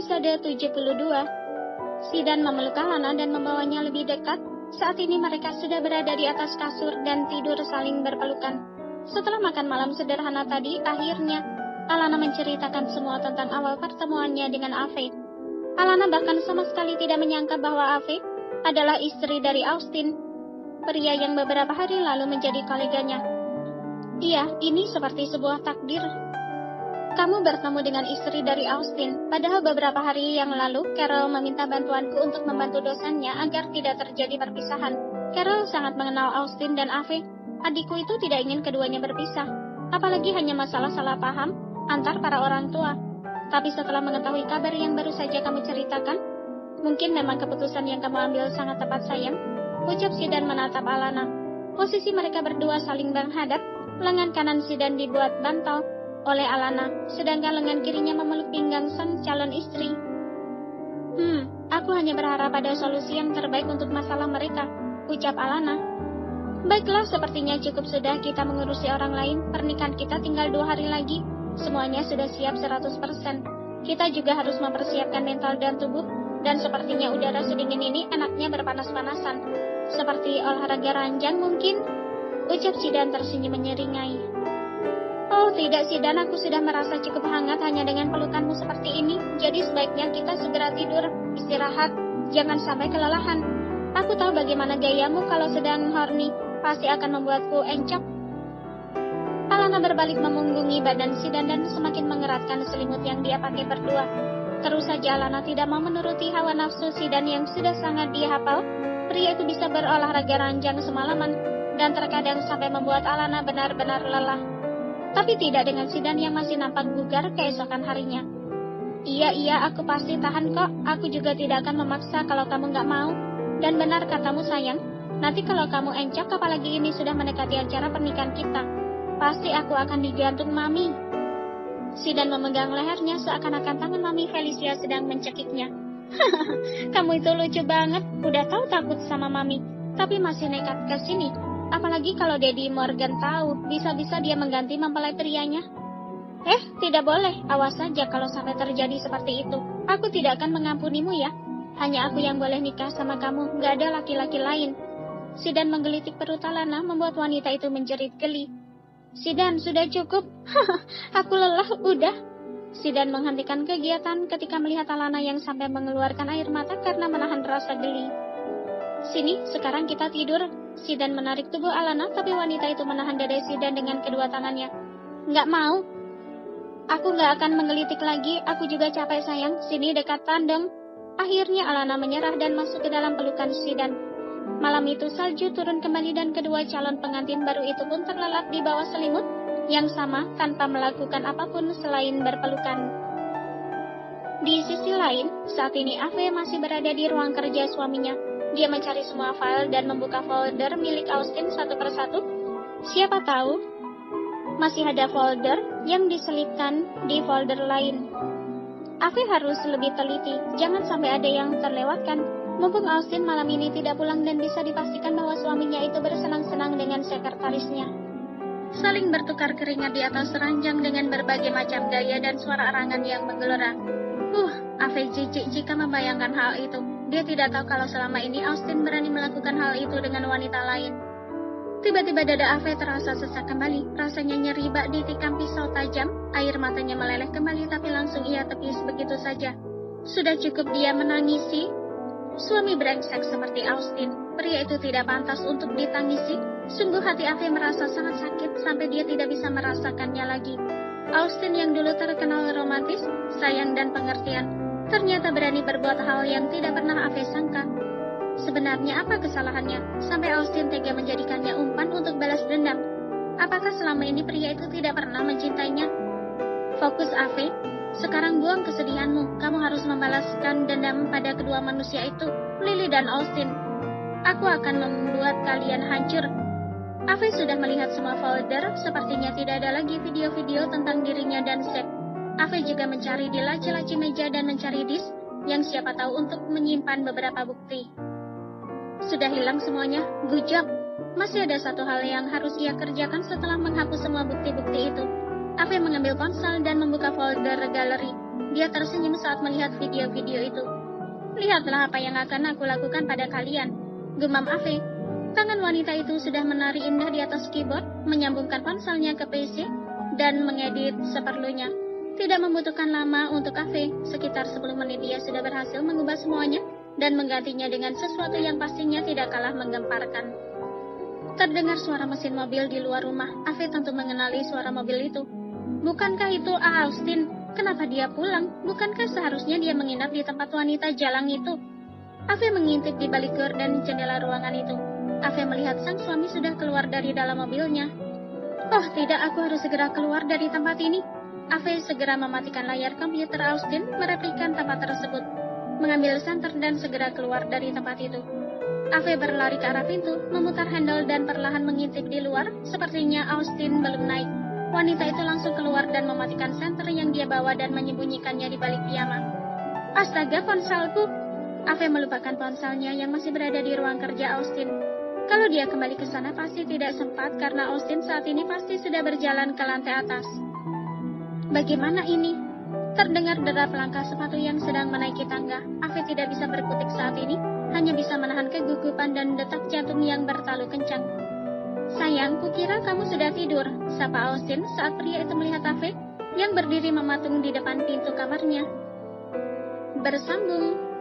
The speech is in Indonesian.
Episode 72. Zidan memeluk Alana dan membawanya lebih dekat. Saat ini mereka sudah berada di atas kasur dan tidur saling berpelukan. Setelah makan malam sederhana tadi, akhirnya Alana menceritakan semua tentang awal pertemuannya dengan Ave. Alana bahkan sama sekali tidak menyangka bahwa Ave adalah istri dari Austin, pria yang beberapa hari lalu menjadi koleganya. Iya, ini seperti sebuah takdir. Kamu bertemu dengan istri dari Austin, padahal beberapa hari yang lalu Carol meminta bantuanku untuk membantu dosennya agar tidak terjadi perpisahan. Carol sangat mengenal Austin dan Ave. Adikku itu tidak ingin keduanya berpisah, apalagi hanya masalah salah paham antar para orang tua. Tapi setelah mengetahui kabar yang baru saja kamu ceritakan, mungkin memang keputusan yang kamu ambil sangat tepat, sayang, ucap Zidan menatap Alana. Posisi mereka berdua saling menghadap, lengan kanan Zidan dibuat bantal oleh Alana, sedangkan lengan kirinya memeluk pinggang sang calon istri. Aku hanya berharap ada solusi yang terbaik untuk masalah mereka, ucap Alana. Baiklah, sepertinya cukup sudah kita mengurusi orang lain. Pernikahan kita tinggal 2 hari lagi. Semuanya sudah siap 100%. Kita juga harus mempersiapkan mental dan tubuh, dan sepertinya udara sedingin ini enaknya berpanas-panasan. Seperti olahraga ranjang mungkin, ucap Zidan tersenyum menyeringai. Oh tidak, Zidan, aku sudah merasa cukup hangat hanya dengan pelukanmu seperti ini. Jadi sebaiknya kita segera tidur, istirahat, jangan sampai kelelahan. Aku tahu bagaimana gayamu kalau sedang horny, pasti akan membuatku encok. Alana berbalik memunggungi badan Zidan dan semakin mengeratkan selimut yang dia pakai berdua. Terus saja Alana tidak mau menuruti hawa nafsu Zidan yang sudah sangat dia hafal. Pria itu bisa berolahraga ranjang semalaman, dan terkadang sampai membuat Alana benar-benar lelah. Tapi tidak dengan Zidan yang masih nampak bugar keesokan harinya. Iya, aku pasti tahan kok. Aku juga tidak akan memaksa kalau kamu nggak mau. Dan benar katamu, sayang. Nanti kalau kamu encok, apalagi ini sudah mendekati acara pernikahan kita, pasti aku akan digantung Mami. Zidan memegang lehernya seakan-akan tangan Mami Felicia sedang mencekiknya. Kamu itu lucu banget. Udah tahu takut sama Mami, tapi masih nekat ke sini. Apalagi kalau Daddy Morgan tahu, bisa-bisa dia mengganti mempelai prianya. Tidak boleh. Awas saja kalau sampai terjadi seperti itu. Aku tidak akan mengampunimu ya. Hanya aku yang boleh nikah sama kamu, gak ada laki-laki lain. Zidan menggelitik perut Alana, membuat wanita itu menjerit geli. Zidan, sudah cukup. Aku lelah, udah. Zidan menghentikan kegiatan ketika melihat Alana yang sampai mengeluarkan air mata karena menahan rasa geli. Sini, sekarang kita tidur. Zidan menarik tubuh Alana, tapi wanita itu menahan dada Zidan dengan kedua tangannya. Nggak mau. Aku nggak akan menggelitik lagi, aku juga capek sayang. Sini dekatan dong. Akhirnya Alana menyerah dan masuk ke dalam pelukan Zidan. Malam itu salju turun kembali dan kedua calon pengantin baru itu pun terlelap di bawah selimut yang sama tanpa melakukan apapun selain berpelukan. Di sisi lain, saat ini Ave masih berada di ruang kerja suaminya. Dia mencari semua file dan membuka folder milik Austin satu persatu. Siapa tahu masih ada folder yang diselipkan di folder lain. Ave harus lebih teliti, jangan sampai ada yang terlewatkan. Mumpung Austin malam ini tidak pulang dan bisa dipastikan bahwa suaminya itu bersenang-senang dengan sekretarisnya. Saling bertukar keringat di atas ranjang dengan berbagai macam gaya dan suara arangan yang menggelora. Ave jijik jika membayangkan hal itu. Dia tidak tahu kalau selama ini Austin berani melakukan hal itu dengan wanita lain. Tiba-tiba dada Ave terasa sesak kembali. Rasanya nyeri bak ditikam pisau tajam. Air matanya meleleh kembali tapi langsung ia tepis begitu saja. Sudah cukup dia menangisi. Suami brengsek seperti Austin. Pria itu tidak pantas untuk ditangisi. Sungguh hati Ave merasa sangat sakit sampai dia tidak bisa merasakannya lagi. Austin yang dulu terkenal romantis, sayang dan pengertian, ternyata berani berbuat hal yang tidak pernah Ave sangka. Sebenarnya apa kesalahannya sampai Austin tega menjadikannya umpan untuk balas dendam? Apakah selama ini pria itu tidak pernah mencintainya? Fokus, Ave. Sekarang buang kesedihanmu. Kamu harus membalaskan dendam pada kedua manusia itu, Lily dan Austin. Aku akan membuat kalian hancur. Ave sudah melihat semua folder, sepertinya tidak ada lagi video-video tentang dirinya dan Zack. Ave juga mencari di laci-laci meja dan mencari disk yang siapa tahu untuk menyimpan beberapa bukti. Sudah hilang semuanya, good job. Masih ada satu hal yang harus ia kerjakan setelah menghapus semua bukti-bukti itu. Ave mengambil ponsel dan membuka folder galeri. Dia tersenyum saat melihat video-video itu. Lihatlah apa yang akan aku lakukan pada kalian, gumam Ave. Tangan wanita itu sudah menari indah di atas keyboard, menyambungkan ponselnya ke PC, dan mengedit seperlunya. Tidak membutuhkan lama untuk Ave, sekitar 10 menit dia sudah berhasil mengubah semuanya, dan menggantinya dengan sesuatu yang pastinya tidak kalah menggemparkan. Terdengar suara mesin mobil di luar rumah. Ave tentu mengenali suara mobil itu. Bukankah itu Austin? Kenapa dia pulang? Bukankah seharusnya dia menginap di tempat wanita jalang itu? Ave mengintip di balik gorden jendela ruangan itu. Ave melihat sang suami sudah keluar dari dalam mobilnya. Oh tidak, aku harus segera keluar dari tempat ini. Ave segera mematikan layar komputer Austin, mereplikan tempat tersebut, mengambil senter dan segera keluar dari tempat itu. Ave berlari ke arah pintu, memutar handle dan perlahan mengintip di luar. Sepertinya Austin belum naik. Wanita itu langsung keluar dan mematikan senter yang dia bawa dan menyembunyikannya di balik piyama. Astaga, ponselku! Ave melupakan ponselnya yang masih berada di ruang kerja Austin. Kalau dia kembali ke sana pasti tidak sempat karena Austin saat ini pasti sudah berjalan ke lantai atas. Bagaimana ini? Terdengar derap langkah sepatu yang sedang menaiki tangga. Ave tidak bisa berkutik saat ini, hanya bisa menahan kegugupan dan detak jantung yang bertalu kencang. Sayang, kukira kamu sudah tidur, sapa Austin saat pria itu melihat Ave yang berdiri mematung di depan pintu kamarnya. Bersambung.